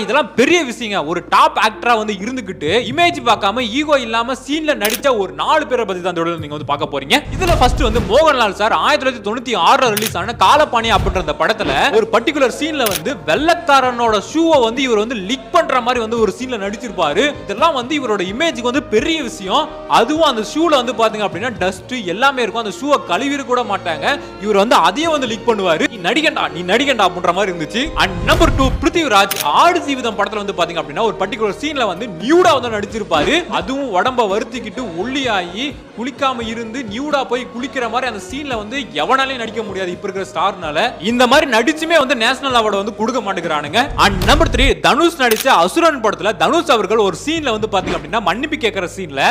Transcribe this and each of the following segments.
இதெல்லாம் பெரிய விஷயங்க. ஒரு டாப் ஆக்டரா வந்து இருந்துகிட்டு இமேஜ் பார்க்காம ஈகோ இல்லாம சீன்ல நடிச்ச ஒரு 4 பேரை பத்தி தான் நீங்க வந்து பார்க்க போறீங்க. இதுல ஃபர்ஸ்ட் வந்து மோகன்லால் சார் 1996 ரிலீஸ் ஆன காலப்பாணி அப்படின்ற அந்த படத்துல ஒரு பர்టిక్యులர் சீன்ல வந்து வெள்ளக்காரனோட ஷூவை வந்து இவர் வந்து லீக் பண்ற மாதிரி வந்து ஒரு சீன்ல நடிச்சிருப்பாரு. இதெல்லாம் வந்து இவரோட இமேஜ்க்கு வந்து பெரிய விஷயம். அதுவும் அந்த ஷூல வந்து பாத்தீங்க அப்படின்னா டஸ்ட் எல்லாமே இருக்கும். அந்த ஷூவை கழுவிட கூட மாட்டாங்க. இவர் வந்து அதையும் வந்து லீக் பண்ணுவாரு. நீ நடிகண்டா அப்படின்ற மாதிரி இருந்துச்சு. அண்ட் நம்பர் 2 பிருத்திவிராஜ் ஆடு ஜீவிதம் படத்துல வந்து பாத்தீங்க அப்படின்னா ஒரு பர்టిక్యులர் சீன்ல வந்து நியூடா வந்து நடிச்சிருப்பாரு. அதுவும் உடம்ப வருத்திக்கிட்டு ஒல்லியாகி குளிக்காம இருந்து நியூடா போய் குளிக்கிற மாதிரி அந்த சீன்ல வந்து எவனாலையும் நடிக்க முடியாது இப்ப இருக்கிற ஸ்டார்னால. இந்த மாதிரி நடிச்சுமே வந்து நேஷனல் அவார்டு வந்து கொடுக்க மாட்டேங்கிறானுங்க. அண்ட் நம்பர் 3 தனுஷ் நடிச்ச அசுரன் படத்துல தனுஷ் அவர்கள் ஒரு சீன்ல வந்து பாத்தீங்க அப்படின்னா மன்னிப்பு கேட்கிற சீன்ல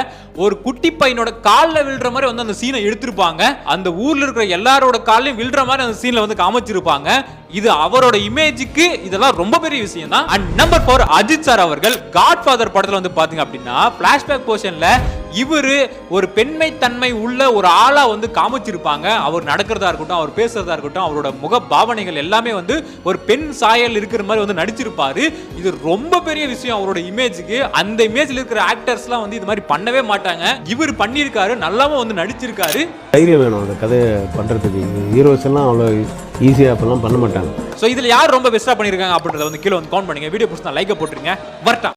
ஒரு குட்டி பையனோட கால்ல விழுற மாதிரி வந்து அந்த சீனை எடுத்திருப்பாங்க. அந்த ஊர்ல இருக்கிற எல்லாரோட காலையும் விழுற மாதிரி அந்த சீன்ல வந்து காமிச்சிருப்பாங்க. இது அவரோட இமேஜுக்கு இதெல்லாம் ரொம்ப பெரிய விஷயம் தான். அண்ட் நம்பர் 4 அஜித் சார் அவர்கள் காட்ஃபாதர் படத்துல வந்து பாத்தீங்க அப்படின்னா பிளாஷ்பேக் போர்ஷன்ல இவரு ஒரு பெண்மை தன்மை உள்ள ஒரு ஆளா வந்து காமிச்சிருப்பாங்க. அவர் நடக்கிறதா இருக்கட்டும், அவர் பேசுறதா இருக்கட்டும், அவரோட முக பாவனைகள் எல்லாமே வந்து ஒரு பெண் சாயல் இருக்கிற மாதிரி வந்து நடிச்சிருப்பாரு. இது ரொம்ப பெரிய விஷயம் அவரோட இமேஜுக்கு. அந்த இமேஜ்ல இருக்கிற ஆக்டர்ஸ்லாம் வந்து இது மாதிரி பண்ணவே மாட்டாங்க. இவர் பண்ணியிருக்காரு, நல்லாவும் வந்து நடிச்சிருக்காரு. தைரியம் வேணும் அந்த கதையை பண்றதுக்கு. ஹீரோஸ் எல்லாம் அவ்வளோ ஈஸியா அப்பெல்லாம் பண்ண மாட்டாங்க. சோ இதுல யார் ரொம்ப பெஸ்டா பண்ணிருக்காங்க அப்படின்றத வந்து கீழே வந்து கமெண்ட் பண்ணுங்க. வீடியோ பிடிச்சா லைக் போட்டுருங்க. வரட்டா.